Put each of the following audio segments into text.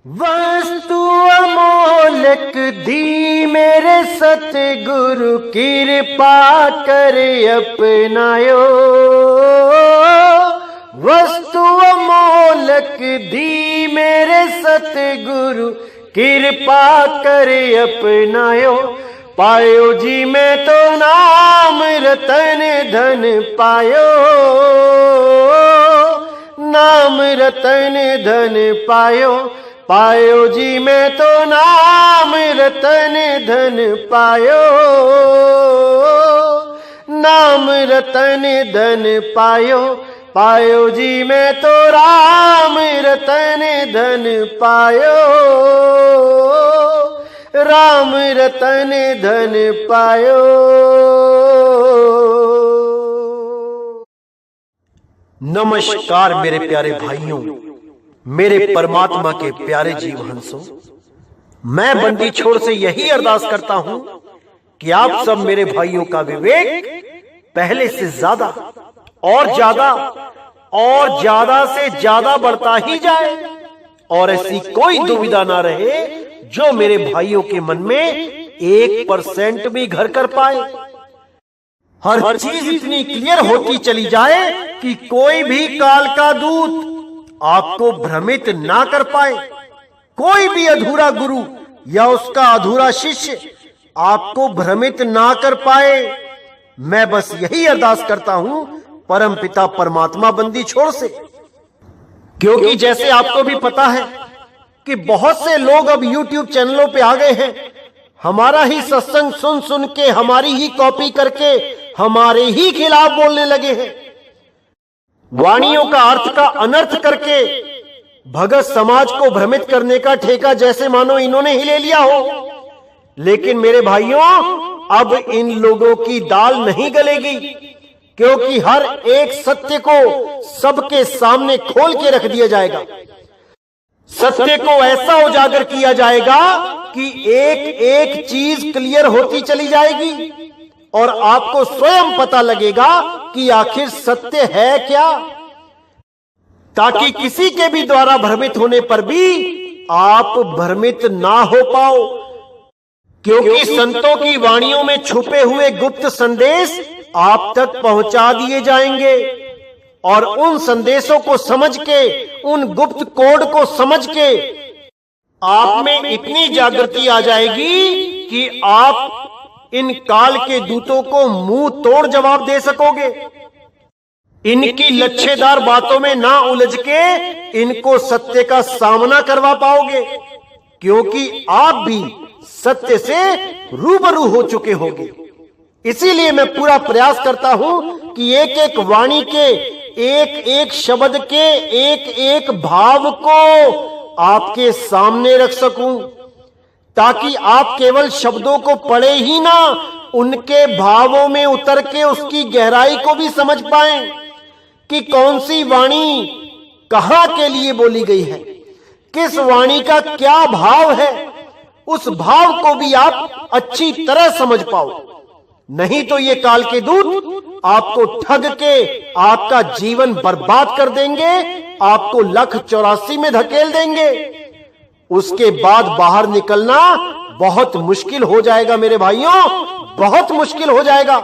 वस्तु अमोलक दी मेरे सतगुरु कृपा कर अपनायो। वस्तु अमोलक दी मेरे सतगुरु कृपा कर अपनायो। पायो जी मैं तो नाम रतन धन पायो। नाम रतन धन पायो। पायो जी मैं तो नाम रतन धन पायो। नाम रतन धन पायो। पायो जी मैं तो राम रतन धन पायो। राम रतन धन पायो। नमस्कार मेरे प्यारे भाइयों, मेरे परमात्मा के प्यारे जीव हंसों। मैं बंदी छोड़ से यही अरदास करता हूं कि आप सब मेरे भाइयों का विवेक पहले से ज्यादा और ज्यादा से ज्यादा बढ़ता ही जाए और ऐसी कोई दुविधा ना रहे जो मेरे भाइयों के मन में 1% भी घर कर पाए। हर चीज इतनी क्लियर होती चली जाए कि कोई भी काल का दूत आपको भ्रमित ना कर पाए। कोई भी अधूरा गुरु या उसका अधूरा शिष्य आपको भ्रमित ना कर पाए। मैं बस यही अरदास करता हूं परम पिता परमात्मा बंदी छोड़ से, क्योंकि जैसे आपको भी पता है कि बहुत से लोग अब YouTube चैनलों पे आ गए हैं। हमारा ही सत्संग सुन सुन के, हमारी ही कॉपी करके हमारे ही खिलाफ बोलने लगे हैं। वाणियों का अर्थ का अनर्थ करके भगत समाज को भ्रमित करने का ठेका जैसे मानो इन्होंने ही ले लिया हो। लेकिन मेरे भाइयों, अब इन लोगों की दाल नहीं गलेगी, क्योंकि हर एक सत्य को सबके सामने खोल के रख दिया जाएगा। सत्य को ऐसा उजागर किया जाएगा कि एक एक चीज क्लियर होती चली जाएगी और आपको स्वयं पता लगेगा कि आखिर सत्य है क्या, ताकि किसी के भी द्वारा भ्रमित होने पर भी आप भ्रमित ना हो पाओ। क्योंकि संतों की वाणियों में छुपे हुए गुप्त संदेश आप तक पहुंचा दिए जाएंगे और उन संदेशों को समझ के, उन गुप्त कोड को समझ के आप में इतनी जागृति आ जाएगी कि आप इन काल के दूतों को मुंह तोड़ जवाब दे सकोगे। इनकी लच्छेदार बातों में ना उलझ के इनको सत्य का सामना करवा पाओगे, क्योंकि आप भी सत्य से रूबरू हो चुके होंगे। इसीलिए मैं पूरा प्रयास करता हूं कि एक एक वाणी के, एक एक शब्द के, एक एक भाव को आपके सामने रख सकूं, ताकि आप केवल शब्दों को पढ़े ही ना, उनके भावों में उतर के उसकी गहराई को भी समझ पाएं कि कौन सी वाणी कहां के लिए बोली गई है, किस वाणी का क्या भाव है। उस भाव को भी आप अच्छी तरह समझ पाओ। नहीं तो ये काल के दूत आपको ठग के आपका जीवन बर्बाद कर देंगे, आपको 1,84 में धकेल देंगे। उसके बाद बाहर निकलना बहुत मुश्किल हो जाएगा मेरे भाइयों, बहुत मुश्किल हो जाएगा।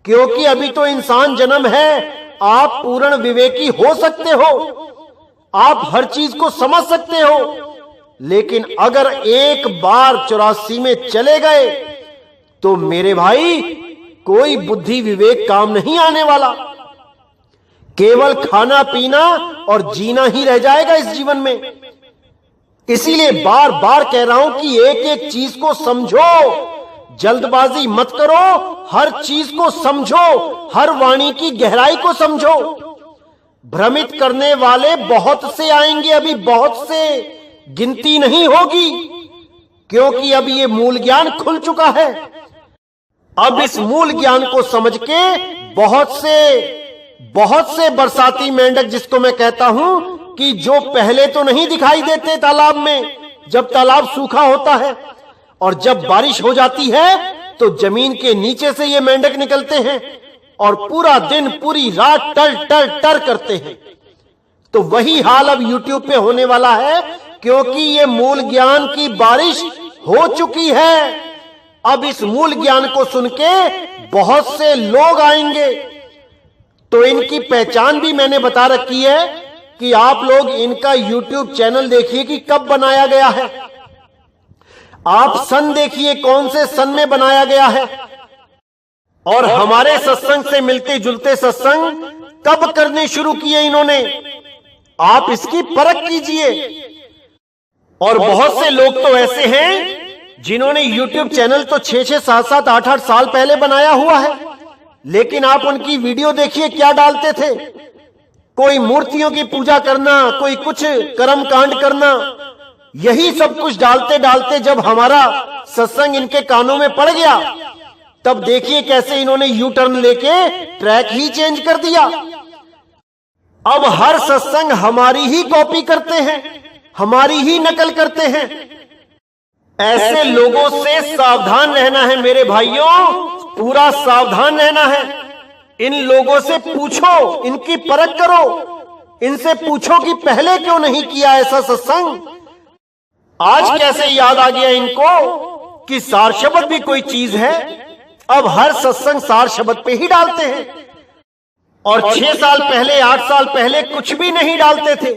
क्योंकि अभी तो इंसान जन्म है, आप पूर्ण विवेकी हो सकते हो, आप हर चीज को समझ सकते हो, लेकिन अगर एक बार 84 में चले गए तो मेरे भाई कोई बुद्धि विवेक काम नहीं आने वाला। केवल खाना पीना और जीना ही रह जाएगा इस जीवन में। इसीलिए बार बार कह रहा हूं कि एक एक चीज को समझो, जल्दबाजी मत करो, हर चीज को समझो, हर वाणी की गहराई को समझो। भ्रमित करने वाले बहुत से आएंगे, अभी बहुत से, गिनती नहीं होगी, क्योंकि अब ये मूल ज्ञान खुल चुका है। अब इस मूल ज्ञान को समझ के बहुत से बरसाती मेंढक, जिसको मैं कहता हूं कि जो पहले तो नहीं दिखाई देते तालाब में, जब तालाब सूखा होता है, और जब बारिश हो जाती है तो जमीन के नीचे से ये मेंढक निकलते हैं और पूरा दिन पूरी रात टर टर टर करते हैं। तो वही हाल अब YouTube पे होने वाला है क्योंकि ये मूल ज्ञान की बारिश हो चुकी है। अब इस मूल ज्ञान को सुन के बहुत से लोग आएंगे। तो इनकी पहचान भी मैंने बता रखी है कि आप लोग इनका YouTube चैनल देखिए कि कब बनाया गया है। आप सन देखिए कौन से सन में बनाया गया है, और हमारे सत्संग से मिलते जुलते सत्संग कब करने शुरू किए इन्होंने, आप इसकी परख कीजिए। और बहुत से लोग तो ऐसे हैं जिन्होंने YouTube चैनल तो 6-6, 7-7, 8-8 साल पहले बनाया हुआ है, लेकिन आप उनकी वीडियो देखिए क्या डालते थे। कोई मूर्तियों की पूजा करना, कोई कुछ कर्म कांड करना, यही सब कुछ डालते डालते जब हमारा सत्संग इनके कानों में पड़ गया, तब देखिए कैसे इन्होंने यू टर्न लेके ट्रैक ही चेंज कर दिया। अब हर सत्संग हमारी ही कॉपी करते हैं, हमारी ही नकल करते हैं। ऐसे लोगों से सावधान रहना है मेरे भाइयों, पूरा सावधान रहना है। इन लोगों से पूछो, इनकी परख करो, इनसे पूछो कि पहले क्यों नहीं किया ऐसा सत्संग। आज कैसे याद आ गया इनको कि सार शब्द भी कोई चीज है। अब हर सत्संग सार शब्द पे ही डालते हैं, और 6 साल पहले, 8 साल पहले कुछ भी नहीं डालते थे,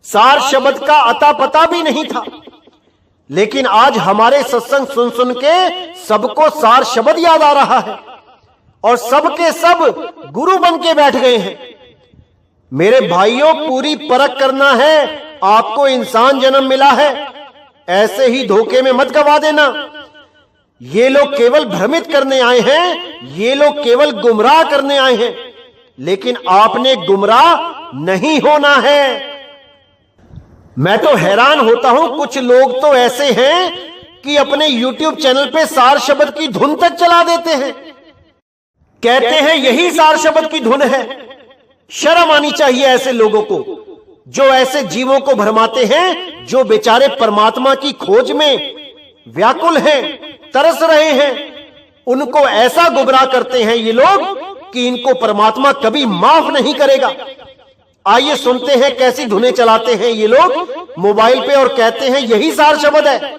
सार शब्द का अता पता भी नहीं था। लेकिन आज हमारे सत्संग सुन सुन के सबको सार शब्द याद आ रहा है, और सबके सब गुरु बन के बैठ गए हैं। मेरे भाइयों, पूरी परख करना है। आपको इंसान जन्म मिला है, ऐसे ही धोखे में मत गवा देना। ये लोग केवल भ्रमित करने आए हैं, ये लोग केवल गुमराह करने आए हैं, लेकिन आपने गुमराह नहीं होना है। मैं तो हैरान होता हूं, कुछ लोग तो ऐसे हैं कि अपने YouTube चैनल पे सार शब्द की धुन तक चला देते हैं, कहते हैं यही सार शब्द की धुन है। शर्म आनी चाहिए ऐसे लोगों को, जो ऐसे जीवों को भरमाते हैं, जो बेचारे परमात्मा की खोज में व्याकुल हैं, तरस रहे हैं। उनको ऐसा गुमराह करते हैं ये लोग कि इनको परमात्मा कभी माफ नहीं करेगा। आइए सुनते हैं कैसी धुनें चलाते हैं ये लोग मोबाइल पे, और कहते हैं यही सार शब्द है।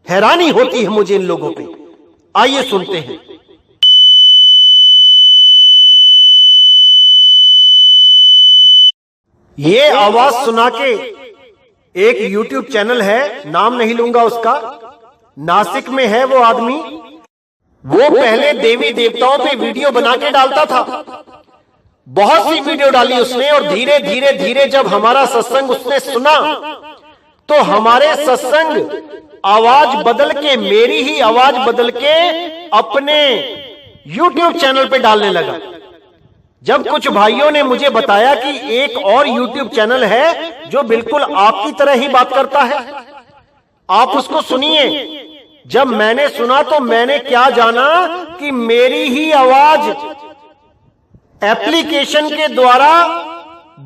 हैरानी होती है मुझे इन लोगों पे। आइए सुनते हैं। ये आवाज सुना के एक YouTube चैनल है, नाम नहीं लूंगा उसका, नासिक में है वो आदमी। वो पहले देवी देवताओं पे वीडियो बना के डालता था, बहुत सी वीडियो डाली उसने, और धीरे धीरे धीरे जब हमारा सत्संग उसने सुना तो हमारे सत्संग आवाज बदल के, मेरी ही आवाज बदल के अपने YouTube चैनल पे डालने लगा। जब कुछ भाइयों ने मुझे बताया कि एक और YouTube चैनल है जो बिल्कुल आपकी तरह ही बात करता है, आप उसको सुनिए। जब मैंने सुना तो मैंने क्या जाना कि मेरी ही आवाज एप्लीकेशन के द्वारा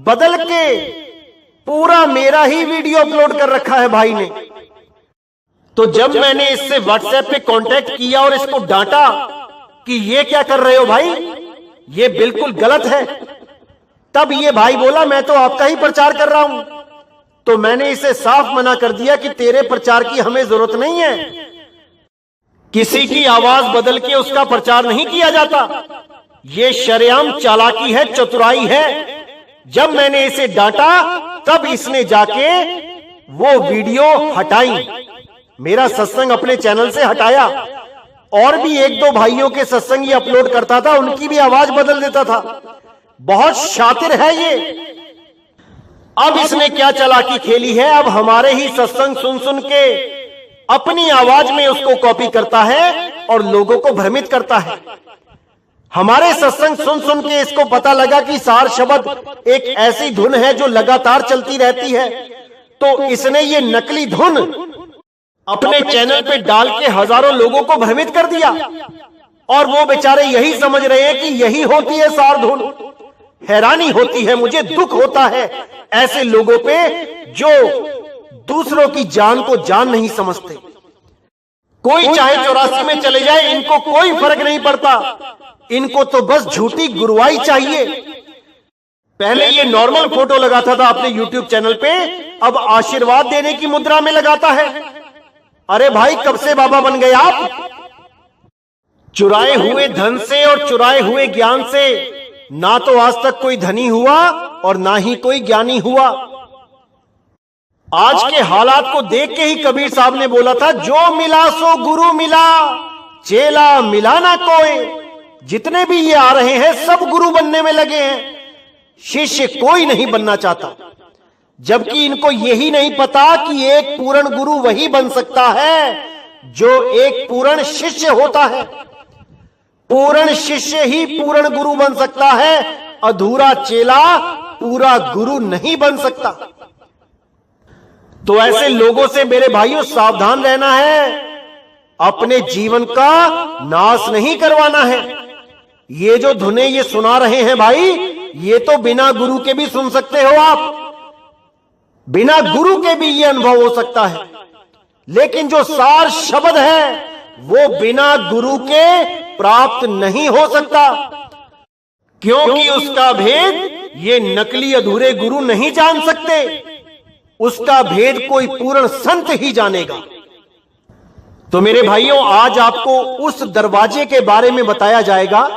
बदल के पूरा मेरा ही वीडियो अपलोड कर रखा है भाई ने। तो जब मैंने इससे व्हाट्सएप पे कांटेक्ट किया और इसको डांटा कि ये क्या कर रहे हो भाई, ये बिल्कुल गलत है, तब ये भाई बोला मैं तो आपका ही प्रचार कर रहा हूं। तो मैंने इसे साफ मना कर दिया कि तेरे प्रचार की हमें जरूरत नहीं है, किसी की आवाज बदल के उसका प्रचार नहीं किया जाता। ये शरेआम चालाकी है, चतुराई है। जब मैंने इसे डांटा तब इसने जाके वो वीडियो हटाई, मेरा सत्संग अपने चैनल से हटाया। और भी 1-2 भाइयों के सत्संग ये अपलोड करता था, उनकी भी आवाज बदल देता था। बहुत शातिर है ये। अब इसने क्या चालाकी खेली है, अब हमारे ही सत्संग सुन सुन के अपनी आवाज में उसको कॉपी करता है और लोगों को भ्रमित करता है। हमारे सत्संग सुन सुन के इसको पता लगा कि सार शब्द एक ऐसी धुन है जो लगातार चलती रहती है, तो इसने ये नकली धुन अपने चैनल पे डाल के हजारों लोगों को भ्रमित कर दिया, और वो बेचारे यही समझ रहे हैं कि यही होती है सार धुन। हैरानी होती है, मुझे दुख होता है ऐसे लोगों पे जो दूसरों की जान को जान नहीं समझते। कोई चाहे 84 में चले जाए, इनको कोई फर्क नहीं पड़ता, इनको तो बस झूठी गुरुवाई चाहिए। पहले ये नॉर्मल फोटो लगाता था अपने YouTube चैनल पे, अब आशीर्वाद देने की मुद्रा में लगाता है। अरे भाई, कब से बाबा बन गए आप? चुराए हुए धन से और चुराए हुए ज्ञान से ना तो आज तक कोई धनी हुआ और ना ही कोई ज्ञानी हुआ। आज के हालात को देख के ही कबीर साहब ने बोला था, जो मिला सो गुरु मिला, चेला मिला ना कोई। जितने भी ये आ रहे हैं सब गुरु बनने में लगे हैं, शिष्य कोई नहीं बनना चाहता। जबकि इनको यही नहीं पता कि एक पूर्ण गुरु वही बन सकता है जो एक पूर्ण शिष्य होता है। पूर्ण शिष्य ही पूर्ण गुरु बन सकता है, अधूरा चेला पूरा गुरु नहीं बन सकता। तो ऐसे लोगों से मेरे भाइयों सावधान रहना है, अपने जीवन का नाश नहीं करवाना है। ये जो धुनें ये सुना रहे हैं भाई, ये तो बिना गुरु के भी सुन सकते हो आप, बिना गुरु के भी ये अनुभव हो सकता है। लेकिन जो सार शब्द है वो बिना गुरु के प्राप्त नहीं हो सकता, क्योंकि उसका भेद ये नकली अधूरे गुरु नहीं जान सकते। उसका भेद कोई पूर्ण संत ही जानेगा। तो मेरे भाइयों, आज आपको उस दरवाजे के बारे में बताया जाएगा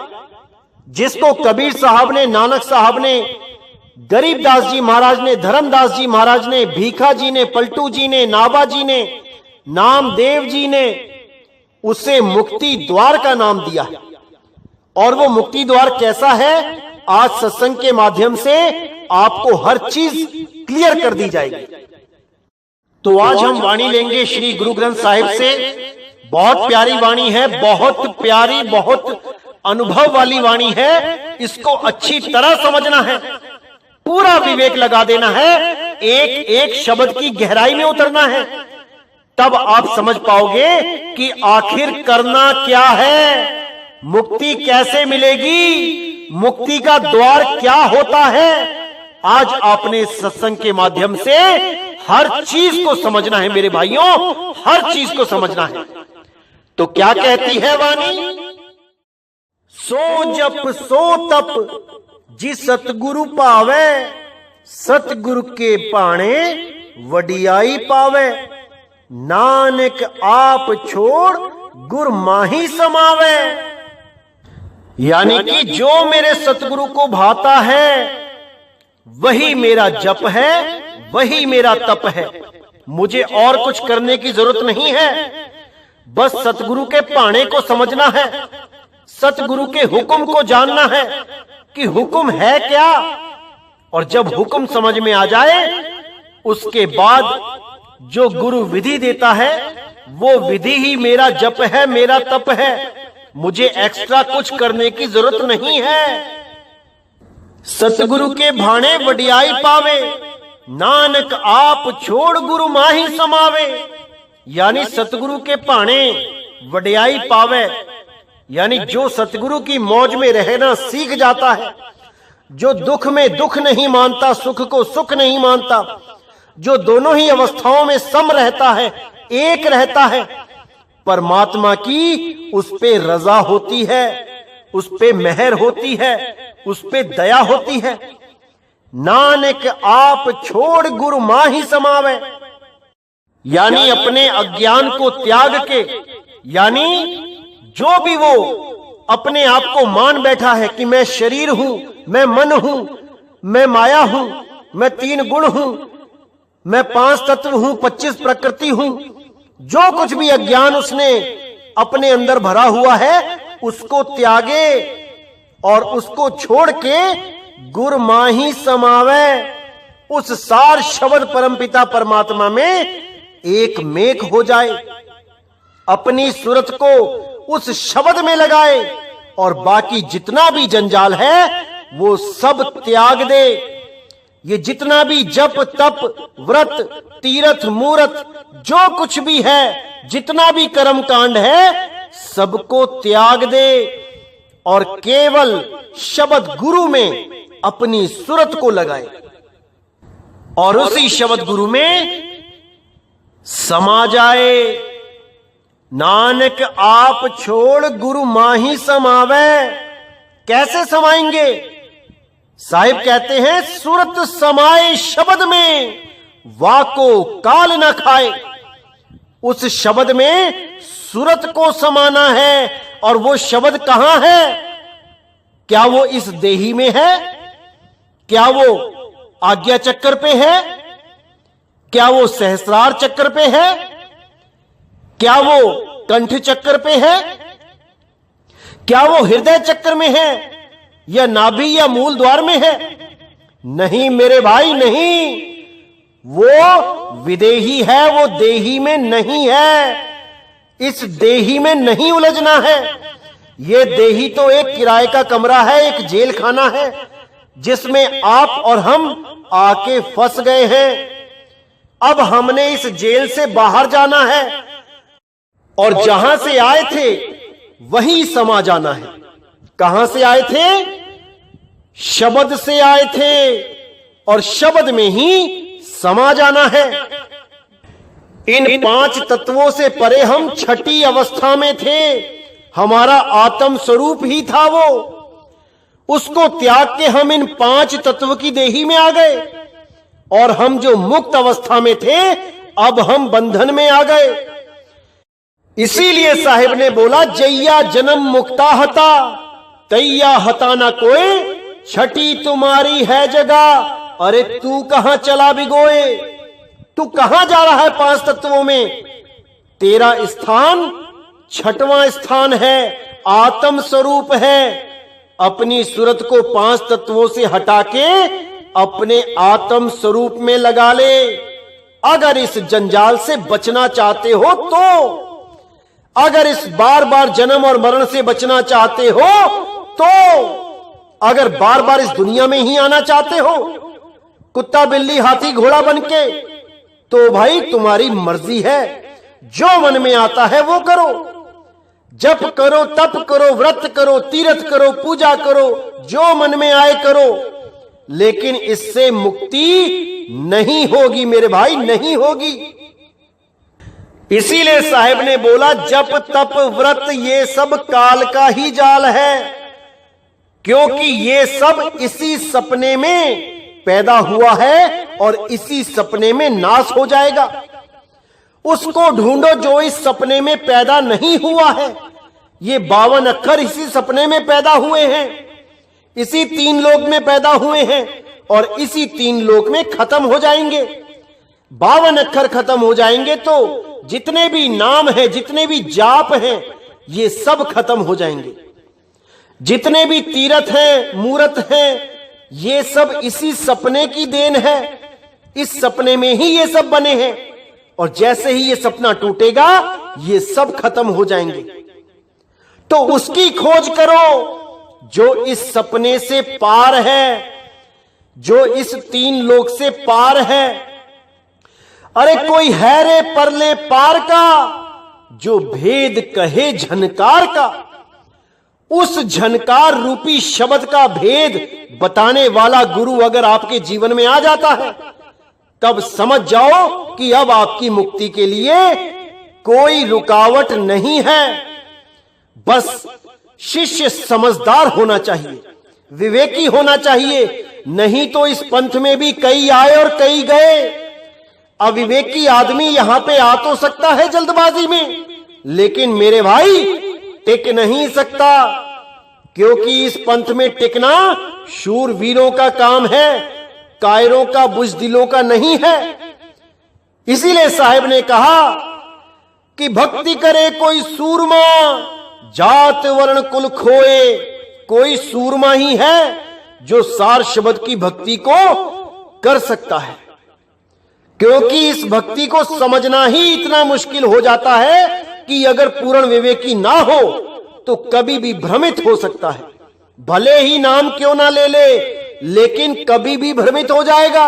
जिसको कबीर साहब ने, नानक साहब ने, गरीबदास जी महाराज ने, धर्मदास जी महाराज ने, भीखा जी ने, पलटू जी ने, नाभा जी ने, नामदेव जी ने उसे मुक्ति द्वार का नाम दिया है। और वो मुक्ति द्वार कैसा है, आज सत्संग के माध्यम से आपको हर चीज क्लियर कर दी जाएगी। तो आज हम वाणी लेंगे श्री गुरु ग्रंथ साहिब से। बहुत प्यारी वाणी है, बहुत प्यारी, बहुत अनुभव वाली वाणी है। इसको अच्छी तरह समझना है, पूरा विवेक लगा देना है, एक एक शब्द की गहराई में उतरना है। तब आप समझ पाओगे कि आखिर करना क्या है, मुक्ति कैसे मिलेगी, मुक्ति का द्वार क्या होता है। आज आपने सत्संग के माध्यम से हर चीज को समझना है मेरे भाइयों, हर चीज को समझना है। तो क्या कहती है वाणी? सो जप सो तप जी सतगुरु पावे, सतगुरु के पाणे वडियाई पावे। नानक आप छोड़ गुर माही समावे। यानी कि जो मेरे सतगुरु को भाता है वही मेरा जप है, वही मेरा तप है। मुझे और कुछ करने की जरूरत नहीं है, बस सतगुरु के पाणे को समझना है, सतगुरु के हुक्म को जानना है कि हुक्म है क्या। और जब हुक्म समझ में आ जाए उसके बाद जो गुरु विधि देता है वो विधि ही मेरा जप है, मेरा तप है। मुझे एक्स्ट्रा कुछ करने की जरूरत नहीं है। सतगुरु के भाणे वडियाई पावे, नानक आप छोड़ गुरु माही समावे। यानी सतगुरु के भाणे वडियाई पावे, यानी जो सतगुरु की मौज में रहना सीख जाता है, जो दुख में दुख नहीं मानता, सुख को सुख नहीं मानता, जो दोनों ही अवस्थाओं में सम रहता है, एक रहता है, परमात्मा की उस पे रजा होती है, उस पे मेहर होती है, उस पे दया होती है। नानक आप छोड़ गुरु माही समावे, यानी अपने अज्ञान को त्याग के, यानी जो भी वो अपने आप को मान बैठा है कि मैं शरीर हूं, मैं मन हूं, मैं माया हूं, मैं 3 गुण हूं, मैं 5 तत्व हूं, 25 प्रकृति हूं, जो कुछ भी अज्ञान उसने अपने अंदर भरा हुआ है उसको त्यागे और उसको छोड़ के गुर माही समावे। उस सार शब्द परमपिता परमात्मा में एक मेक हो जाए, अपनी सूरत को उस शब्द में लगाए और बाकी जितना भी जंजाल है वो सब त्याग दे। ये जितना भी जप तप व्रत तीर्थ मूरत जो कुछ भी है, जितना भी कर्म कांड है, सबको त्याग दे और केवल शब्द गुरु में अपनी सूरत को लगाए और उसी शब्द गुरु में समा जाए। नानक आप छोड़ गुरु माही समावे। कैसे समाएंगे? साहिब कहते हैं, सूरत समाए शब्द में वाको काल न खाए। उस शब्द में सूरत को समाना है, और वो शब्द कहां है? क्या वो इस देही में है? क्या वो आज्ञा चक्कर पे है? क्या वो सहस्रार चक्कर पे है? क्या वो कंठ चक्कर पे है? क्या वो हृदय चक्कर में है, या नाभि या मूल द्वार में है? नहीं मेरे भाई, नहीं। वो विदेही है, वो देही में नहीं है। इस देही में नहीं उलझना है। ये देही तो एक किराए का कमरा है, एक जेल खाना है, जिसमें आप और हम आके फंस गए हैं। अब हमने इस जेल से बाहर जाना है, और जहां से आए थे वहीं समा जाना है। कहां से आए थे? शब्द से आए थे, और शब्द में ही समा जाना है। इन 5 तत्वों से परे हम छठी अवस्था में थे। हमारा आत्म स्वरूप ही था वो। उसको त्याग के हम इन 5 तत्व की देही में आ गए, और हम जो मुक्त अवस्था में थे, अब हम बंधन में आ गए। इसीलिए साहिब ने बोला, जैया जन्म मुक्ता हता तैया हता ना कोई, छठी तुम्हारी है जगह। अरे तू कहां चला भिगोए? तू कहां जा रहा है 5 तत्वों में? तेरा स्थान 6वां स्थान है, आत्म स्वरूप है। अपनी सूरत को 5 तत्वों से हटा के अपने आत्म स्वरूप में लगा ले। अगर इस जंजाल से बचना चाहते हो तो, अगर इस बार बार जन्म और मरण से बचना चाहते हो तो, अगर बार बार इस दुनिया में ही आना चाहते हो कुत्ता बिल्ली हाथी घोड़ा बनके, तो भाई तुम्हारी मर्जी है। जो मन में आता है वो करो। जप करो, तप करो, व्रत करो, तीर्थ करो, पूजा करो, जो मन में आए करो, लेकिन इससे मुक्ति नहीं होगी मेरे भाई, नहीं होगी। इसीलिए साहिब ने बोला, जप तप व्रत ये सब काल का ही जाल है, क्योंकि ये सब इसी सपने में पैदा हुआ है और इसी सपने में नाश हो जाएगा। उसको ढूंढो जो इस सपने में पैदा नहीं हुआ है। ये 52 अक्षर इसी सपने में पैदा हुए हैं, इसी 3 लोक में पैदा हुए हैं, और इसी 3 लोक में खत्म हो जाएंगे। 52 अक्षर खत्म हो जाएंगे तो जितने भी नाम हैं, जितने भी जाप हैं, ये सब खत्म हो जाएंगे। जितने भी तीर्थ हैं, मूर्त हैं, ये सब इसी सपने की देन है। इस सपने में ही ये सब बने हैं, और जैसे ही ये सपना टूटेगा ये सब खत्म हो जाएंगे। तो उसकी खोज करो जो इस सपने से पार है, जो इस 3 लोक से पार है। अरे कोई है रे परले पार का, जो भेद कहे झनकार का। उस झनकार रूपी शब्द का भेद बताने वाला गुरु अगर आपके जीवन में आ जाता है, तब समझ जाओ कि अब आपकी मुक्ति के लिए कोई रुकावट नहीं है। बस शिष्य समझदार होना चाहिए, विवेकी होना चाहिए। नहीं तो इस पंथ में भी कई आए और कई गए। अविवेकी आदमी यहां पे आ तो सकता है जल्दबाजी में, लेकिन मेरे भाई टिक नहीं सकता, क्योंकि इस पंथ में टिकना शूरवीरों का काम है, कायरों का, बुजदिलों का नहीं है। इसीलिए साहिब ने कहा कि भक्ति करे कोई सूरमा, जात वर्ण कुल खोए। कोई सूरमा ही है जो सार शब्द की भक्ति को कर सकता है, क्योंकि इस भक्ति को समझना ही इतना मुश्किल हो जाता है कि अगर पूर्ण विवेकी ना हो तो कभी भी भ्रमित हो सकता है। भले ही नाम क्यों ना ले ले, लेकिन कभी भी भ्रमित हो जाएगा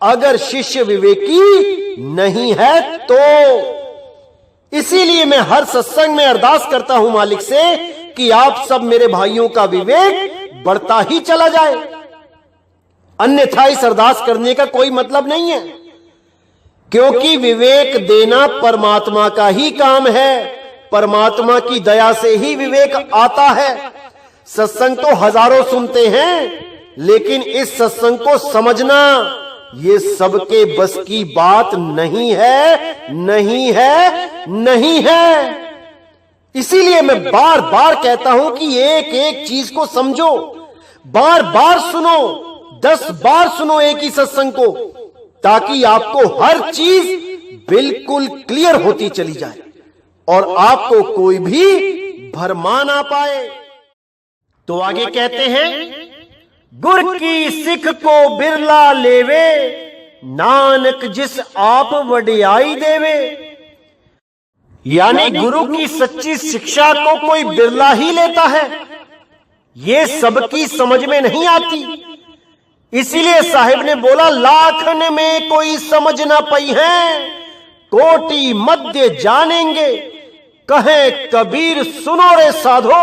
अगर शिष्य विवेकी नहीं है तो। इसीलिए मैं हर सत्संग में अरदास करता हूं मालिक से कि आप सब मेरे भाइयों का विवेक बढ़ता ही चला जाए, अन्यथा इस अरदास करने का कोई मतलब नहीं है, क्योंकि विवेक देना परमात्मा का ही काम है। परमात्मा की दया से ही विवेक आता है। सत्संग तो हजारों सुनते हैं, लेकिन इस सत्संग को समझना ये सबके बस की बात नहीं है, नहीं है, नहीं है। इसीलिए मैं बार बार कहता हूं कि एक एक चीज को समझो, बार बार सुनो, 10 बार सुनो एक ही सत्संग को, ताकि आपको हर चीज बिल्कुल क्लियर होती चली जाए और आपको कोई भी भरमा ना पाए। तो आगे कहते हैं, गुर की सिख को बिरला लेवे, नानक जिस आप वडियाई देवे। यानी गुरु की सच्ची शिक्षा को कोई बिरला ही लेता है, ये सबकी समझ में नहीं आती। इसीलिए साहिब ने बोला, लाखन में कोई समझ ना पई है, कोटि मध्य जानेंगे। कहे कबीर सुनो रे साधो,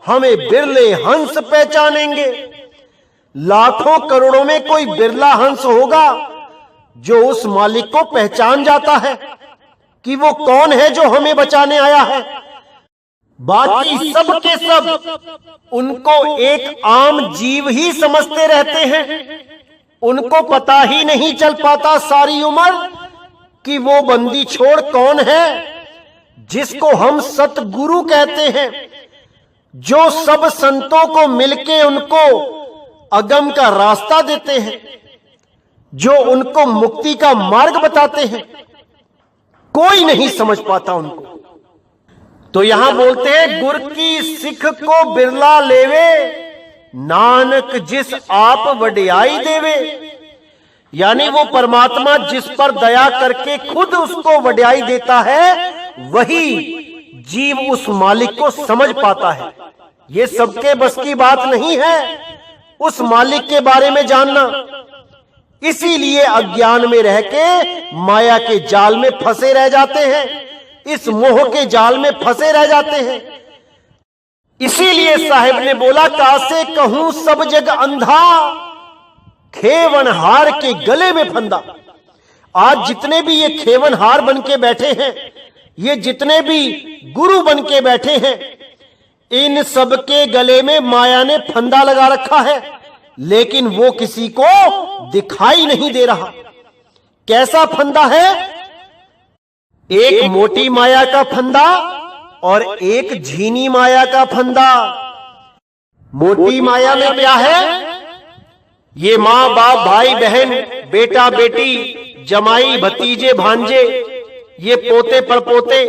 हमें बिरले हंस पहचानेंगे। लाखों करोड़ों में कोई बिरला हंस होगा जो उस मालिक को पहचान जाता है कि वो कौन है जो हमें बचाने आया है। बाकी सब के सब उनको एक आम जीव ही समझते रहते हैं। उनको पता ही नहीं चल पाता सारी उम्र कि वो बंदी छोड़ कौन है जिसको हम सतगुरु कहते हैं, जो सब संतों को मिलके उनको अगम का रास्ता देते हैं, जो उनको मुक्ति का मार्ग बताते हैं। कोई नहीं समझ पाता उनको। तो यहां बोलते हैं, गुर की सिख को बिरला लेवे, नानक जिस आप वडियाई देवे। यानी वो परमात्मा जिस पर दया करके खुद उसको वडियाई देता है, वही जीव उस मालिक को समझ पाता है। ये सबके बस की बात नहीं है उस मालिक के बारे में जानना। इसीलिए अज्ञान में रह के माया के जाल में फंसे रह जाते हैं, इस मोह के जाल में फंसे रह जाते हैं। इसीलिए साहिब ने बोला, कासे कहूं सब जग अंधा, खेवन हार के गले में फंदा। आज जितने भी ये खेवन हार बन के बैठे हैं, ये जितने भी गुरु बन के बैठे हैं, इन सब के गले में माया ने फंदा लगा रखा है, लेकिन वो किसी को दिखाई नहीं दे रहा। कैसा फंदा है? एक मोटी माया का फंदा और एक झीनी माया का फंदा। मोटी माया में क्या है? ये मां बाप, भाई बहन, बेटा बेटी, जमाई भतीजे भांजे, ये पोते परपोते,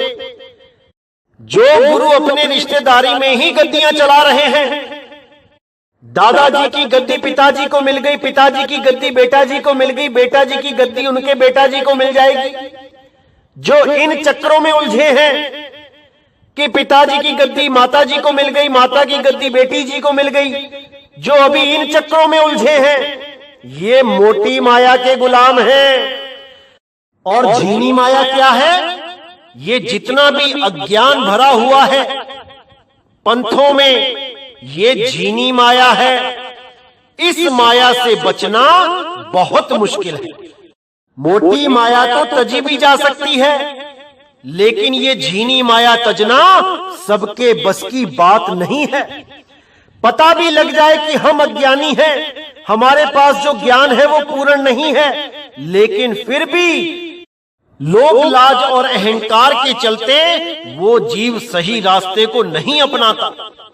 जो गुरु अपने रिश्तेदारी में ही गद्दियां चला रहे हैं। दादाजी की गद्दी पिताजी को मिल गई, पिताजी की गद्दी बेटाजी को मिल गई, बेटाजी की गद्दी उनके बेटाजी को मिल जाएगी। जो इन चक्रों में उलझे हैं कि पिताजी की गद्दी माताजी को मिल गई, माता की गद्दी बेटी जी को मिल गई, जो अभी इन चक्रों में उलझे हैं, ये मोटी माया के गुलाम हैं। और झीनी माया क्या है? ये जितना भी अज्ञान भरा हुआ है पंथों में, ये झीनी माया है। इस माया से बचना बहुत मुश्किल है। मोटी माया तो तजी भी जा सकती है, लेकिन ये झीनी माया तजना सबके बस की बात नहीं है। पता भी लग जाए कि हम अज्ञानी हैं, हमारे पास जो ज्ञान है वो पूर्ण नहीं है, लेकिन फिर भी लोक लाज और अहंकार के चलते वो जीव सही रास्ते को नहीं अपनाता,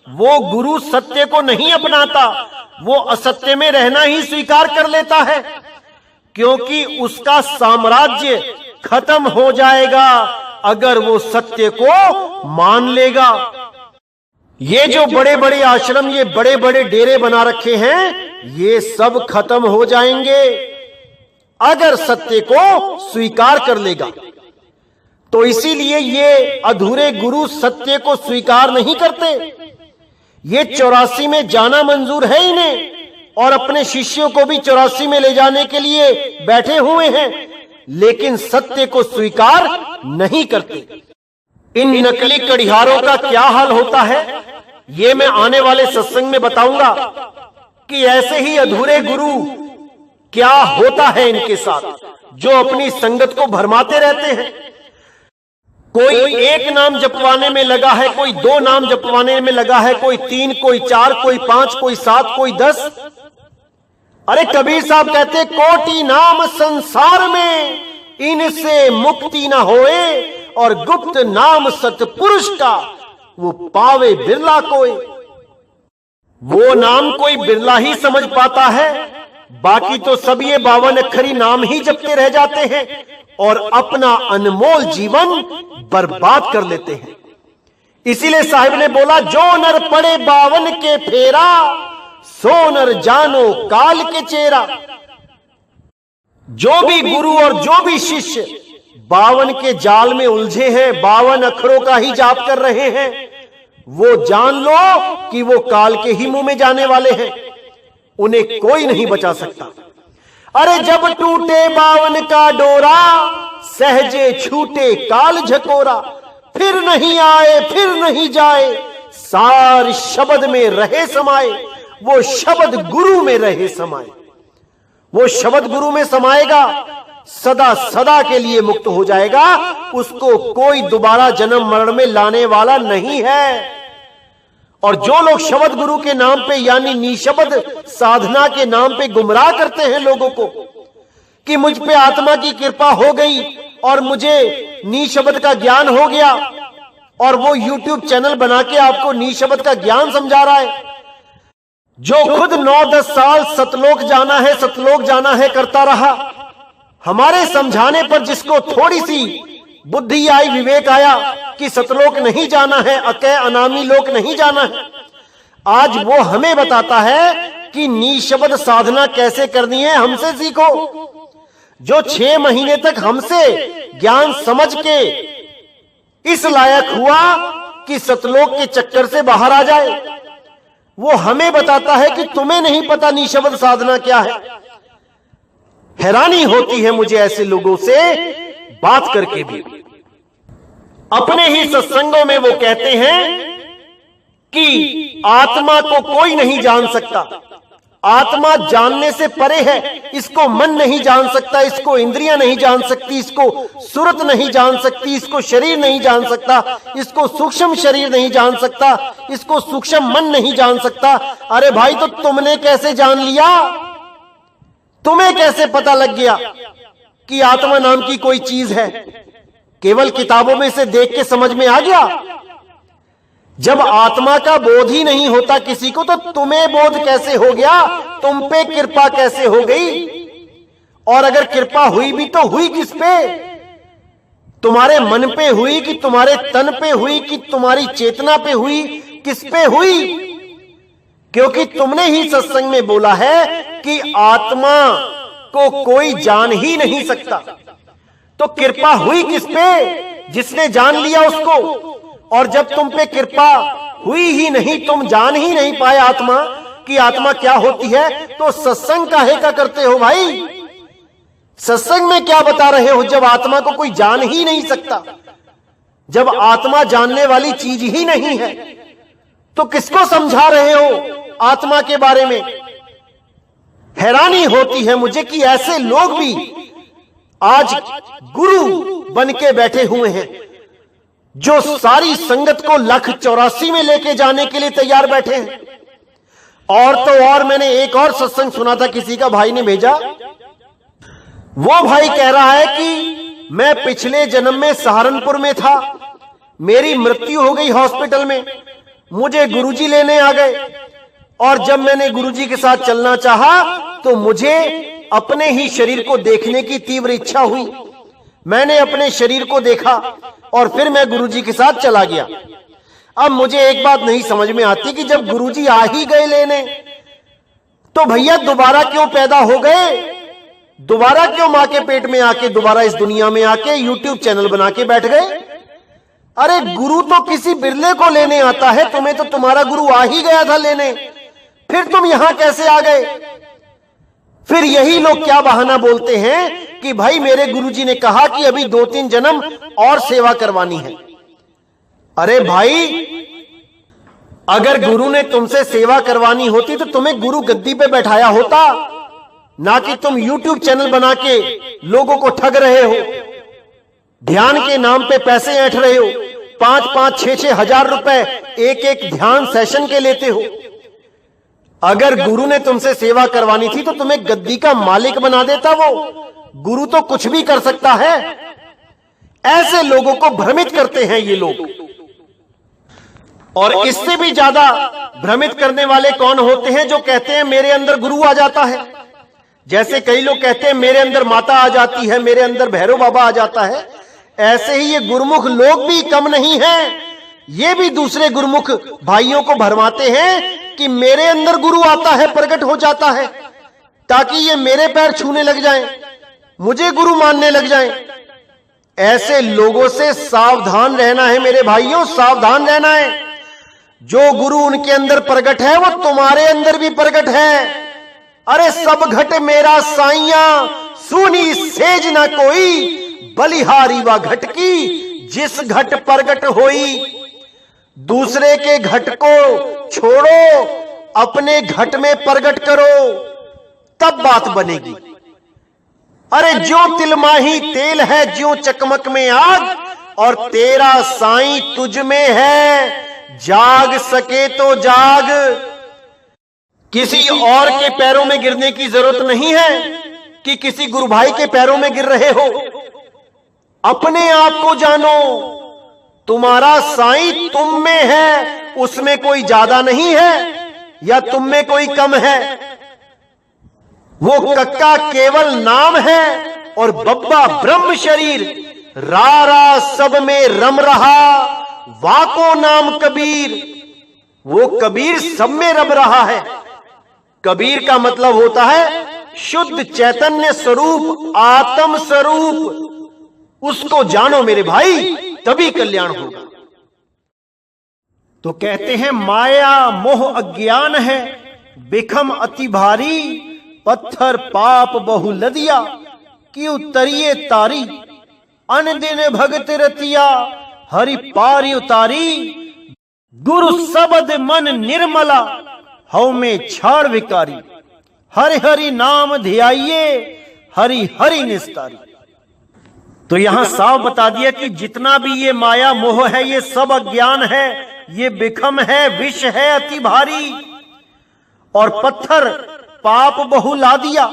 वो गुरु सत्य को नहीं अपनाता, वो असत्य में रहना ही स्वीकार कर लेता है, क्योंकि उसका साम्राज्य खत्म हो जाएगा अगर वो सत्य को मान लेगा। ये जो बड़े बड़े आश्रम, ये बड़े बड़े डेरे बना रखे हैं, ये सब खत्म हो जाएंगे अगर सत्य को स्वीकार कर लेगा। तो इसीलिए ये अधूरे गुरु सत्य को स्वीकार नहीं करते। ये 84 में जाना मंजूर है इन्हें, और अपने शिष्यों को भी 84 में ले जाने के लिए बैठे हुए हैं, लेकिन सत्य को स्वीकार नहीं करते। इन नकली कड़िहारों का क्या हाल होता है, ये मैं आने वाले सत्संग में बताऊंगा कि ऐसे ही अधूरे गुरु क्या होता है इनके साथ, जो अपनी संगत को भरमाते रहते हैं। कोई एक नाम जपवाने में लगा है, कोई 2 नाम जपवाने में लगा है, कोई 3, कोई 4, कोई 5, कोई 7, कोई 10, अरे कबीर साहब कहते कोटि नाम संसार में, इनसे मुक्ति ना होए, और गुप्त नाम सतपुरुष का, वो पावे बिरला कोई। वो नाम कोई बिरला ही समझ पाता है, बाकी तो सब ये 52 अक्षरी नाम ही जपते रह जाते हैं और अपना अनमोल जीवन बर्बाद कर लेते हैं। इसीलिए साहिब ने बोला, जो नर पड़े 52 के फेरा, सो नर जानो काल के चेहरा। जो भी गुरु और जो भी शिष्य 52 के जाल में उलझे हैं, 52 अक्षरों का ही जाप कर रहे हैं, वो जान लो कि वो काल के ही मुंह में जाने वाले हैं, उन्हें कोई नहीं बचा सकता। अरे जब टूटे 52 का डोरा, सहजे छूटे काल झकोरा, फिर नहीं आए फिर नहीं जाए, सार शब्द में रहे समाए। वो शब्द गुरु में रहे समाए, वो शब्द गुरु में समाएगा, सदा सदा के लिए मुक्त हो जाएगा, उसको कोई दोबारा जन्म मरण में लाने वाला नहीं है। और जो लोग शब्द गुरु के नाम पे यानी निशब्द साधना के नाम पे गुमराह करते हैं लोगों को कि मुझ पे आत्मा की कृपा हो गई और मुझे निशब्द का ज्ञान हो गया, और वो YouTube चैनल बना के आपको निशब्द का ज्ञान समझा रहा है, जो खुद 9-10 साल सतलोक जाना है करता रहा, हमारे समझाने पर जिसको थोड़ी सी बुद्धि आई, विवेक आया कि सतलोक नहीं जाना है, अकय अनामी लोक नहीं जाना है, आज वो हमें बताता है कि निशब्द साधना कैसे करनी है, हमसे सीखो। जो 6 महीने तक हमसे ज्ञान समझ के इस लायक हुआ कि सतलोक के चक्कर से बाहर आ जाए, वो हमें बताता है कि तुम्हें नहीं पता निशब्द साधना क्या है। हैरानी होती है मुझे ऐसे लोगों से बात करके भी। अपने ही सत्संगों में वो कहते हैं कि आत्मा को कोई नहीं जान सकता, आत्मा जानने से परे है, इसको मन नहीं जान सकता, इसको इंद्रियां नहीं जान सकती, इसको सूरत नहीं जान सकती, इसको शरीर नहीं जान सकता, इसको सूक्ष्म शरीर नहीं जान सकता, इसको सूक्ष्म मन नहीं जान सकता। अरे भाई, तो तुमने कैसे जान लिया? तुम्हें कैसे पता लग गया कि आत्मा नाम की कोई चीज है? केवल किताबों में से देख के समझ में आ गया? जब आत्मा का बोध ही नहीं होता किसी को, तो तुम्हें बोध कैसे हो गया? तुम पे कृपा कैसे हो गई? और अगर कृपा हुई भी तो हुई किस पे? तुम्हारे मन पे हुई कि तुम्हारे तन पे हुई कि तुम्हारी चेतना पे हुई? किस पे हुई? क्योंकि तुमने ही सत्संग में बोला है कि आत्मा को कोई जान ही नहीं सकता। तो कृपा हुई किस पे? जिसने जान लिया उसको। और जब तुम पे कृपा हुई ही नहीं, तुम जान ही नहीं पाए आत्मा कि आत्मा क्या होती है, तो सत्संग काहे का करते हो भाई? सत्संग में क्या बता रहे हो जब आत्मा को कोई जान ही नहीं सकता? जब आत्मा जानने वाली चीज ही नहीं है, तो किसको समझा रहे हो आत्मा के बारे में? हैरानी होती है मुझे कि ऐसे लोग भी आज गुरु बन के बैठे हुए हैं, जो सारी संगत को 184 में लेके जाने के लिए तैयार बैठे हैं। और तो और मैंने एक और सत्संग सुना था, किसी का भाई ने भेजा, वो भाई कह रहा है कि मैं पिछले जन्म में सहारनपुर में था, मेरी मृत्यु हो गई हॉस्पिटल में, मुझे गुरुजी लेने आ गए, और जब मैंने गुरुजी के साथ चलना चाहा तो मुझे अपने ही शरीर को देखने की तीव्र इच्छा हुई। मैंने अपने शरीर को देखा और फिर मैं गुरुजी के साथ चला गया। अब मुझे एक बात नहीं समझ में आती कि जब गुरुजी आ ही गए लेने, तो भैया दोबारा क्यों पैदा हो गए? दोबारा क्यों मां के पेट में आके दोबारा इस दुनिया में आके YouTube चैनल बना के बैठ गए? अरे गुरु तो किसी बिरले को लेने आता है, तुम्हें तो तुम्हारा गुरु आ ही गया था लेने, फिर तुम यहां कैसे आ गए? फिर यही लोग क्या बहाना बोलते हैं कि भाई मेरे गुरुजी ने कहा कि अभी 2-3 जन्म और सेवा करवानी है। अरे भाई, अगर गुरु ने तुमसे सेवा करवानी होती तो तुम्हें गुरु गद्दी पे बैठाया होता, ना कि तुम YouTube चैनल बना के लोगों को ठग रहे हो, ध्यान के नाम पे पैसे ऐंठ रहे हो, 5-5, 6-6 हजार रुपए एक ध्यान सेशन के लेते हो। अगर गुरु ने तुमसे सेवा करवानी थी तो तुम्हें गद्दी का मालिक बना देता। वो गुरु तो कुछ भी कर सकता है। ऐसे लोगों को भ्रमित करते हैं ये लोग। और इससे भी ज्यादा भ्रमित करने वाले कौन होते हैं? जो कहते हैं मेरे अंदर गुरु आ जाता है। जैसे कई लोग कहते हैं मेरे अंदर माता आ जाती है, मेरे अंदर भैरव बाबा आ जाता है। ऐसे ही ये गुरुमुख लोग भी कम नहीं हैं। ये भी दूसरे गुरुमुख भाइयों को भरमाते हैं कि मेरे अंदर गुरु आता है, प्रकट हो जाता है, ताकि ये मेरे पैर छूने लग जाएं, मुझे गुरु मानने लग जाएं। ऐसे लोगों से सावधान रहना है मेरे भाइयों, सावधान रहना है। जो गुरु उनके अंदर प्रकट है वो तुम्हारे अंदर भी प्रकट है। अरे सब घट मेरा साइया, सुनी सेज ना कोई, बलिहारी व घट की जिस घट प्रकट होई। दूसरे के घट को छोड़ो, अपने घट में प्रकट करो, तब बात बनेगी। अरे जो तिलमाही तेल है, ज्यों चकमक में आग, और तेरा साईं तुझ में है, जाग सके तो जाग। किसी और के पैरों में गिरने की जरूरत नहीं है कि किसी गुरु भाई के पैरों में गिर रहे हो। अपने आप को जानो, तुम्हारा साईं तुम में है, उसमें कोई ज्यादा नहीं है या तुम में कोई कम है। वो कक्का केवल नाम है और बब्बा ब्रह्म शरीर, रारा सब में रम रहा, वाको नाम कबीर। वो कबीर सब में रम रहा है। कबीर का मतलब होता है शुद्ध चैतन्य स्वरूप, आत्म स्वरूप। उसको जानो मेरे भाई, तभी कल्याण होगा। तो कहते हैं माया मोह अज्ञान है, बिखम अति भारी, पत्थर पाप बहु लदिया, कि उतरिए तारी, अन दिन भगत रतिया, हरि पारी उतारी। गुरु सबद मन निर्मला, हव में छाड़ विकारी, हरि हरि नाम ध्याइए, हरि हरि निस्तारी। तो यहां साफ बता दिया कि जितना भी ये माया मोह है, ये सब अज्ञान है, ये बिखम है, विष है अति भारी, और पत्थर पाप बहु ला दिया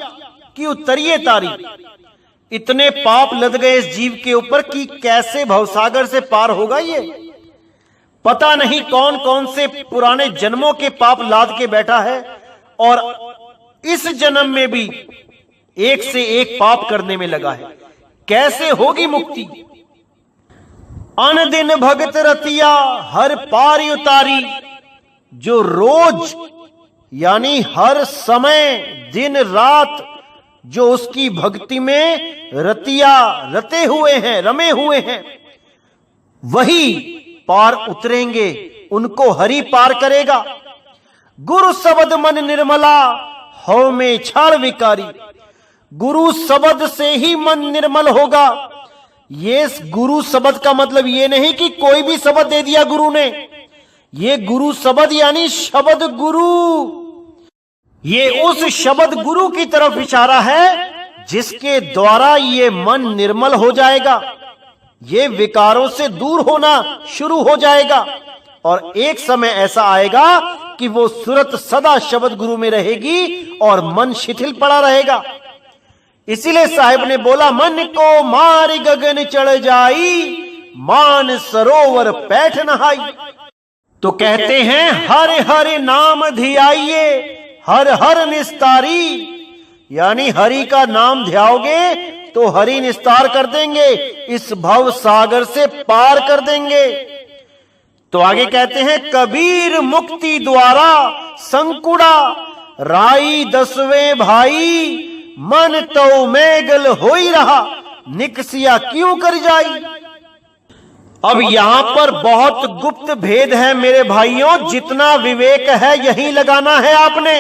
कि उतरिए तारी। इतने पाप लद गए इस जीव के ऊपर कि कैसे भवसागर से पार होगा ये। पता नहीं कौन कौन से पुराने जन्मों के पाप लाद के बैठा है, और इस जन्म में भी एक से एक पाप करने में लगा है। कैसे होगी मुक्ति? अन दिन भगत रतिया, हर पारी उतारी। जो रोज यानी हर समय दिन रात जो उसकी भक्ति में रतिया रते हुए हैं, रमे हुए हैं, वही पार उतरेंगे, उनको हरि पार करेगा। गुरु शब्द मन निर्मला, हव में छाड़ विकारी। गुरु शब्द से ही मन निर्मल होगा। ये गुरु शब्द का मतलब ये नहीं कि कोई भी शब्द दे दिया गुरु ने। ये गुरु शब्द यानी शब्द गुरु। ये उस शब्द गुरु की तरफ इशारा है जिसके द्वारा ये मन निर्मल हो जाएगा, ये विकारों से दूर होना शुरू हो जाएगा, और एक समय ऐसा आएगा कि वो सूरत सदा शब्द गुरु में रहेगी और मन शिथिल पड़ा रहेगा। इसीलिए साहिब ने बोला, मन को मार गगन चढ़ जाई, मान सरोवर पैठ नहाई। तो कहते हैं हर हर नाम धियाइए, हर हर निस्तारी। यानी हरि का नाम ध्याओगे तो हरि निस्तार कर देंगे, इस भव सागर से पार कर देंगे। तो आगे कहते हैं कबीर मुक्ति द्वारा संकुड़ा, राई दसवें भाई, मन तो मैगल हो ही रहा, निकसिया क्यों कर जाई। अब यहां पर बहुत गुप्त भेद है मेरे भाइयों, जितना विवेक है यही लगाना है आपने,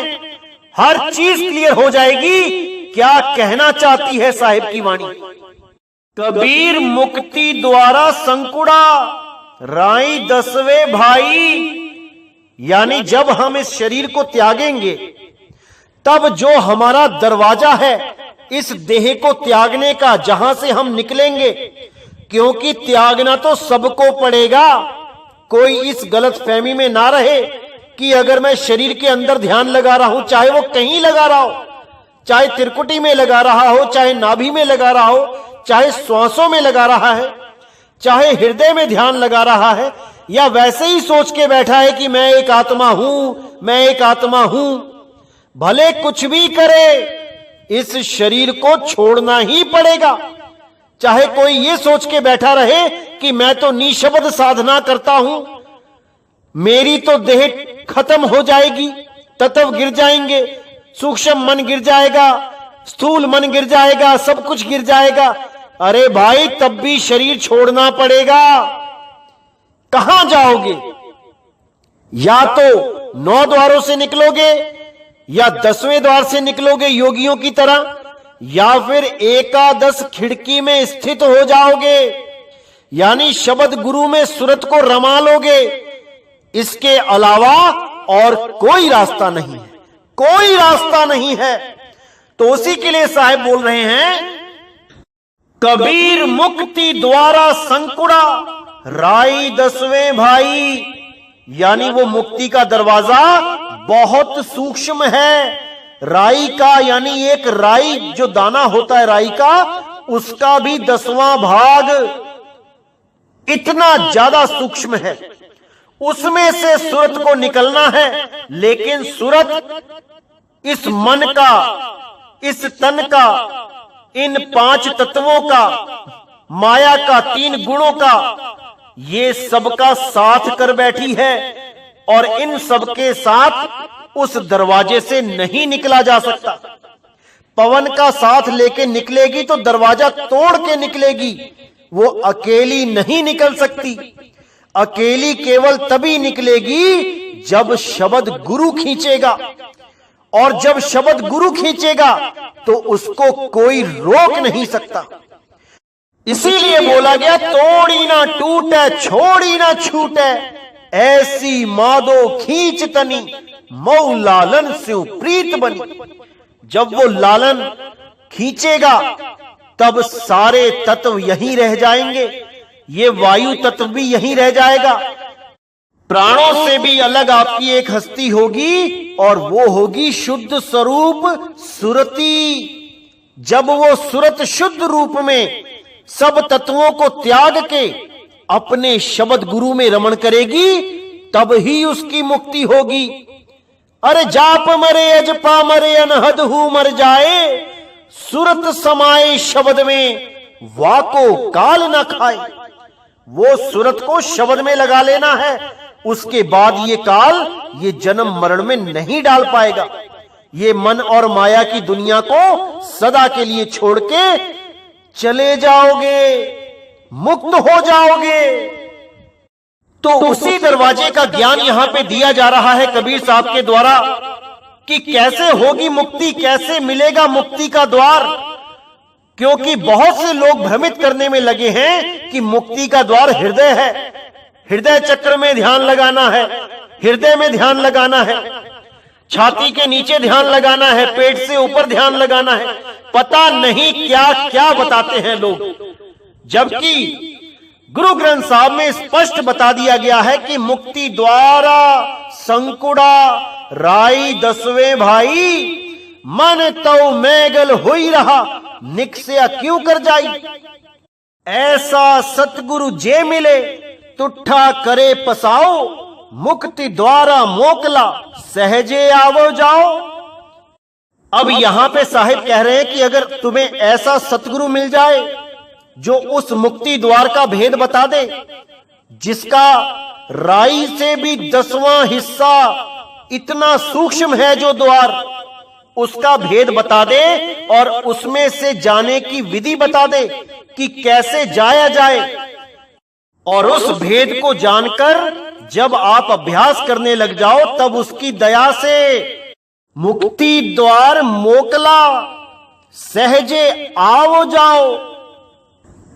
हर चीज क्लियर हो जाएगी। क्या कहना चाहती है साहिब की वाणी? कबीर मुक्ति द्वारा संकुड़ा, राई दसवें भाई। यानी जब हम इस शरीर को त्यागेंगे तब जो हमारा दरवाजा है इस देह को त्यागने का, जहां से हम निकलेंगे, क्योंकि त्यागना तो सबको पड़ेगा, कोई इस गलत फहमी में ना रहे कि अगर मैं शरीर के अंदर ध्यान लगा रहा हूं, चाहे वो कहीं लगा रहा हो, चाहे त्रिकुटी में लगा रहा हो, चाहे नाभि में लगा रहा हो, चाहे श्वासों में लगा रहा है, चाहे हृदय में ध्यान लगा रहा है, या वैसे ही सोच के बैठा है कि मैं एक आत्मा हूं, मैं एक आत्मा हूं, भले कुछ भी करे, इस शरीर को छोड़ना ही पड़ेगा। चाहे कोई ये सोच के बैठा रहे कि मैं तो निशब्द साधना करता हूं, मेरी तो देह खत्म हो जाएगी, तत्व गिर जाएंगे, सूक्ष्म मन गिर जाएगा, स्थूल मन गिर जाएगा, सब कुछ गिर जाएगा। अरे भाई, तब भी शरीर छोड़ना पड़ेगा। कहां जाओगे? या तो 9 द्वारों से निकलोगे, या 10वें द्वार से निकलोगे योगियों की तरह, या फिर एकादश खिड़की में स्थित हो जाओगे, यानी शब्द गुरु में सुरत को रमा लोगे। इसके अलावा और कोई रास्ता नहीं है, कोई रास्ता नहीं है। तो उसी के लिए साहब बोल रहे हैं, कबीर मुक्ति द्वारा संकुड़ा राई 10वें भाई, यानी वो मुक्ति का दरवाजा बहुत सूक्ष्म है। राई का, यानी एक राई जो दाना होता है राई का, उसका भी 10वां भाग इतना ज्यादा सूक्ष्म है। उसमें से सुरत को निकलना है, लेकिन सुरत इस मन का, इस तन का, इन 5 तत्वों का, माया का, 3 गुणों का, ये सबका साथ कर बैठी है, और इन सबके साथ उस दरवाजे से नहीं निकला जा सकता। पवन का साथ लेके निकलेगी तो दरवाजा तोड़ के निकलेगी, वो अकेली नहीं निकल सकती। अकेली केवल तभी निकलेगी जब शब्द गुरु खींचेगा, और जब शब्द गुरु खींचेगा तो उसको कोई रोक नहीं सकता। इसीलिए बोला गया, तोड़ी ना टूटे, छोड़ी ना छूटे, ऐसी मादो खींच तनी, मऊ लालन से प्रीत बनी। जब वो लालन खींचेगा तब सारे तत्व यहीं रह जाएंगे, ये वायु तत्व भी यहीं रह जाएगा। प्राणों से भी अलग आपकी एक हस्ती होगी, और वो होगी शुद्ध स्वरूप सुरती। जब वो सुरत शुद्ध रूप में सब तत्वों को त्याग के अपने शब्द गुरु में रमण करेगी, तब ही उसकी मुक्ति होगी। अरे जाप मरे अजपा मरे अनहद हु मर जाए, सुरत समाए शब्द में वाको काल न खाए। वो सुरत को शब्द में लगा लेना है, उसके बाद ये काल ये जन्म मरण में नहीं डाल पाएगा। ये मन और माया की दुनिया को सदा के लिए छोड़ के चले जाओगे, मुक्त हो जाओगे। तो उसी दरवाजे का ज्ञान यहां पे दिया जा रहा है कबीर साहब के द्वारा, कि कैसे होगी मुक्ति, कैसे मिलेगा मुक्ति का द्वार। क्योंकि बहुत से लोग भ्रमित करने में लगे हैं कि मुक्ति का द्वार हृदय है, हृदय चक्र में ध्यान लगाना है, हृदय में ध्यान लगाना है, छाती के नीचे ध्यान लगाना है, पेट से ऊपर ध्यान लगाना है, पता नहीं क्या क्या बताते हैं लोग। जबकि गुरु ग्रंथ साहब में स्पष्ट बता दिया गया है कि मुक्ति द्वारा संकुड़ा राई 10वें भाई, मन तो मैगल हुई रहा, निकसिया क्यों कर जाई। ऐसा सतगुरु जे मिले, तुठा करे पसाओ, मुक्ति द्वारा मोकला, सहजे आवो जाओ। अब यहां पे साहिब कह रहे हैं कि अगर तुम्हें ऐसा सतगुरु मिल जाए जो उस मुक्ति द्वार का भेद बता दे, जिसका राई से भी 10वां हिस्सा इतना सूक्ष्म है जो द्वार, उसका भेद बता दे और उसमें से जाने की विधि बता दे कि कैसे जाया जाए, और उस भेद को जानकर जब आप अभ्यास करने लग जाओ, तब उसकी दया से मुक्ति द्वार मोकला, सहजे आओ जाओ।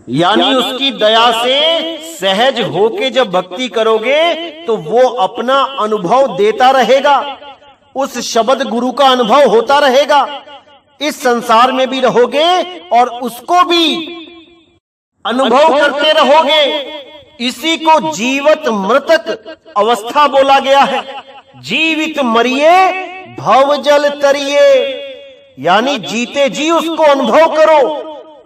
यानी उसकी दया से सहज होके जब भक्ति करोगे तो वो अपना अनुभव देता रहेगा, उस शब्द गुरु का अनुभव होता रहेगा। इस संसार में भी रहोगे और उसको भी अनुभव करते रहोगे। इसी को जीवत मृतक अवस्था बोला गया है। जीवित मरिए भव जल तरिए, यानी जीते जी उसको अनुभव करो,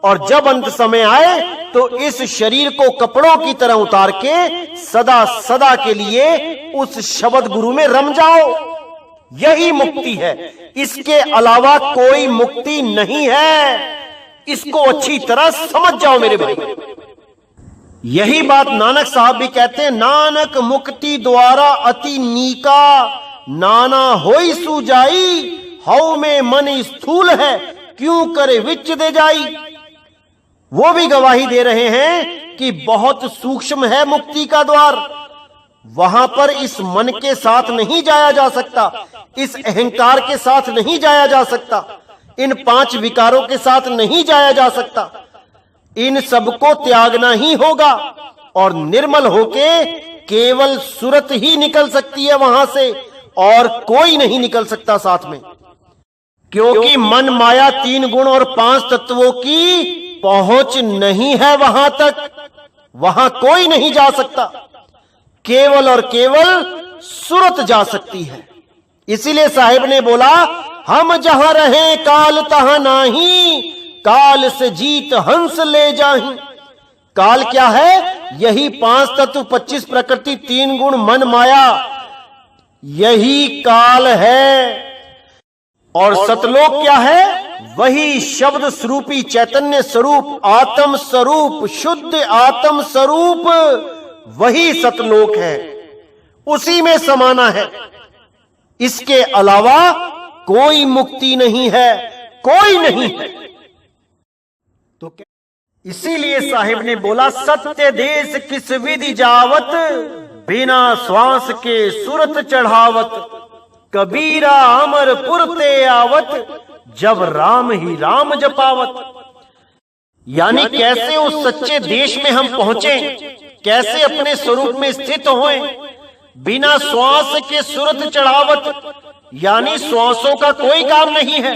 और जब अंत समय आए तो इस शरीर को कपड़ों की तरह उतार के सदा सदा के लिए उस शब्द गुरु में रम जाओ। यही मुक्ति है, इसके अलावा कोई मुक्ति नहीं है। इसको अच्छी तरह समझ जाओ मेरे भाई। यही बात नानक साहब भी कहते हैं, नानक मुक्ति द्वारा अति नीका, नाना होई सुजाई, हऊ में मन स्थूल है, क्यों करे विच दे जाई। वो भी गवाही दे रहे हैं कि बहुत सूक्ष्म है मुक्ति का द्वार। वहां पर इस मन के साथ नहीं जाया जा सकता, इस अहंकार के साथ नहीं जाया जा सकता, इन 5 विकारों के साथ नहीं जाया जा सकता। इन सबको त्यागना ही होगा और निर्मल होके केवल सुरत ही निकल सकती है वहां से, और कोई नहीं निकल सकता साथ में। क्योंकि मन, माया, 3 गुण और 5 तत्वों की पहुंच नहीं है वहां तक, वहां कोई नहीं जा सकता। केवल और केवल सुरत जा सकती है। इसीलिए साहिब ने बोला, हम जहां रहे काल तहां नाही, काल से जीत हंस ले जाही। काल क्या है? यही 5 तत्व, 25 प्रकृति, 3 गुण, मन, माया, यही काल है। और सतलोक क्या है? वही शब्द स्वरूपी चैतन्य स्वरूप, आत्म स्वरूप, शुद्ध आत्म स्वरूप, वही सतलोक है, उसी में समाना है। इसके अलावा कोई मुक्ति नहीं है, कोई नहीं है। तो इसीलिए साहिब ने बोला, सत्य देश किस विधि जावत, बिना श्वास के सुरत चढ़ावत, कबीरा अमर पुरते आवत, जब राम ही राम जपावत। यानी कैसे उस सच्चे देश में हम पहुंचे, कैसे अपने स्वरूप में स्थित हों, बिना श्वास के सुरत चढ़ावत, यानी श्वासों का कोई काम नहीं है।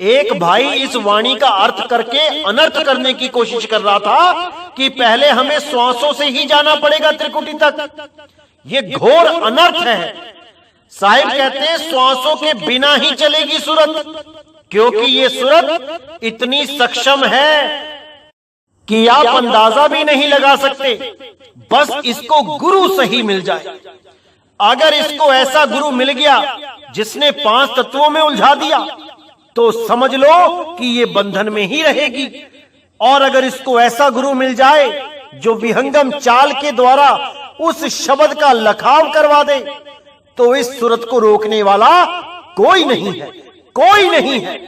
एक भाई इस वाणी का अर्थ करके अनर्थ करने की कोशिश कर रहा था कि पहले हमें श्वासों से ही जाना पड़ेगा त्रिकुटी तक। ये घोर अनर्थ है। साहिब कहते हैं श्वासों के बिना ही चलेगी सूरत, क्योंकि ये सूरत इतनी सक्षम है कि आप अंदाजा भी नहीं लगा सकते। बस इसको गुरु सही मिल जाए। अगर इसको ऐसा गुरु मिल गया जिसने 5 तत्वों में उलझा दिया, तो समझ लो कि ये बंधन में ही रहेगी। और अगर इसको ऐसा गुरु मिल जाए जो विहंगम चाल के द्वारा उस शब्द का लखाव करवा दे, तो इस सूरत को रोकने वाला कोई नहीं है, कोई नहीं है।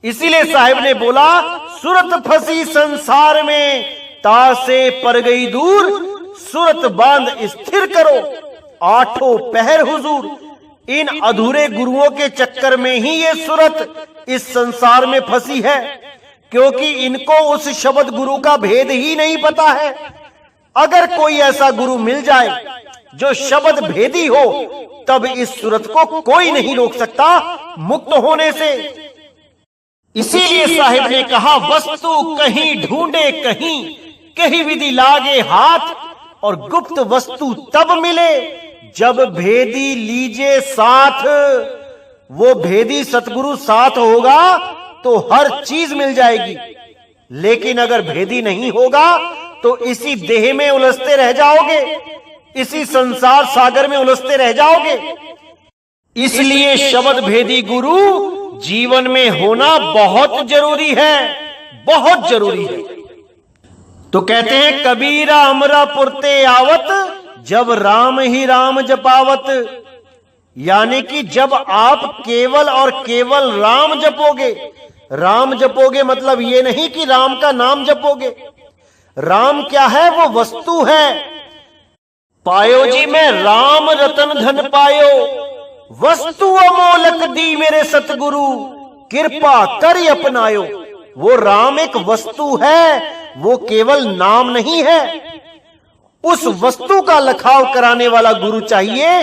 इसीलिए साहिब ने बोला, सूरत फंसी संसार में, तासे पर गई दूर, सूरत बांध स्थिर करो, 8 पहर हुजूर। इन अधूरे गुरुओं के चक्कर में ही ये सूरत इस संसार में फंसी है, क्योंकि इनको उस शब्द गुरु का भेद ही नहीं पता है। अगर कोई ऐसा गुरु मिल जाए जो शब्द भेदी हो, तब इस सूरत को कोई नहीं रोक सकता मुक्त होने से। इसीलिए साहिब ने कहा, वस्तु कहीं ढूंढे कहीं, कहीं विधि लागे हाथ, और गुप्त वस्तु तब मिले जब भेदी लीजे साथ। वो भेदी सतगुरु साथ होगा तो हर चीज मिल जाएगी, लेकिन अगर भेदी नहीं होगा तो इसी देह में उलझते रह जाओगे, इसी संसार सागर में उलझते रह जाओगे। इसलिए शब्द भेदी गुरु जीवन में होना बहुत जरूरी है, बहुत जरूरी है। तो कहते हैं, कबीरा अमरा पुरते आवत, जब राम ही राम जपावत। यानी कि जब आप केवल और केवल राम जपोगे, राम जपोगे मतलब ये नहीं कि राम का नाम जपोगे। राम क्या है? वो वस्तु है। पायो जी मैं राम रतन धन पायो, वस्तु अमोलक दी मेरे सतगुरु, कृपा कर अपनायो। वो राम एक वस्तु है, वो केवल नाम नहीं है। उस वस्तु का लखाव कराने वाला गुरु चाहिए,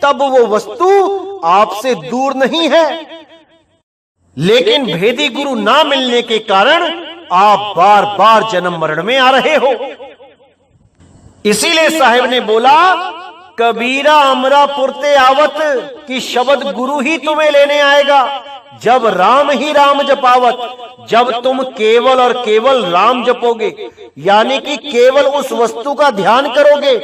तब वो वस्तु आपसे दूर नहीं है। लेकिन भेदी गुरु ना मिलने के कारण आप बार बार जन्म मरण में आ रहे हो। इसीलिए साहिब ने बोला, कबीरा अमरापुर ते आवत कि शब्द गुरु ही तुम्हें लेने आएगा। जब राम ही राम जपावत, जब तुम केवल और केवल राम जपोगे, यानी कि केवल उस वस्तु का ध्यान करोगे,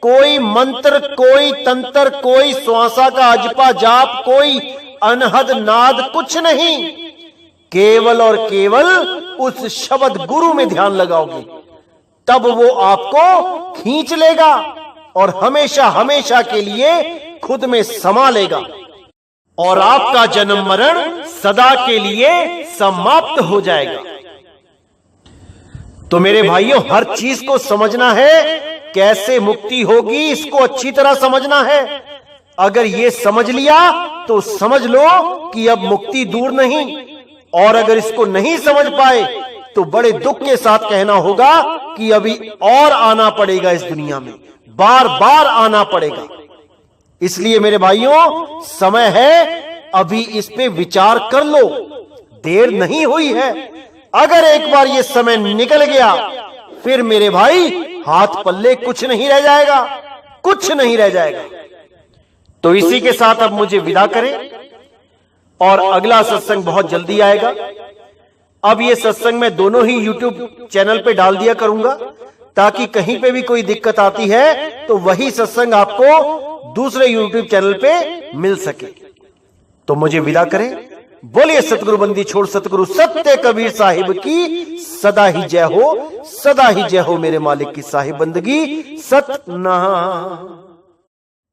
कोई मंत्र, कोई तंत्र, कोई श्वासा का अजपा जाप, कोई अनहद नाद, कुछ नहीं, केवल और केवल उस शब्द गुरु में ध्यान लगाओगे, तब वो आपको खींच लेगा और हमेशा हमेशा के लिए खुद में समा लेगा और आपका जन्म मरण सदा के लिए समाप्त हो जाएगा। तो मेरे भाइयों, हर चीज को समझना है, कैसे मुक्ति होगी इसको अच्छी तरह समझना है। अगर ये समझ लिया तो समझ लो कि अब मुक्ति दूर नहीं, और अगर इसको नहीं समझ पाए तो बड़े दुख के साथ कहना होगा कि अभी और आना पड़ेगा इस दुनिया में, बार बार आना पड़ेगा। इसलिए मेरे भाइयों, समय है, अभी इस पे विचार कर लो, देर नहीं हुई है। अगर एक बार ये समय निकल गया, फिर मेरे भाई हाथ पल्ले कुछ नहीं रह जाएगा, कुछ नहीं रह जाएगा। तो इसी के साथ अब मुझे विदा करें, और अगला सत्संग बहुत जल्दी आएगा। अब ये सत्संग मैं दोनों ही YouTube चैनल पे डाल दिया करूंगा, ताकि कहीं पे भी कोई दिक्कत आती है तो वही सत्संग आपको दूसरे YouTube चैनल पे मिल सके। तो मुझे विदा करें। बोलिए सतगुरु बंदी छोड़ सतगुरु सत्य कबीर साहिब की सदा ही जय हो, सदा ही जय हो मेरे मालिक की साहिब बंदगी सतनाम।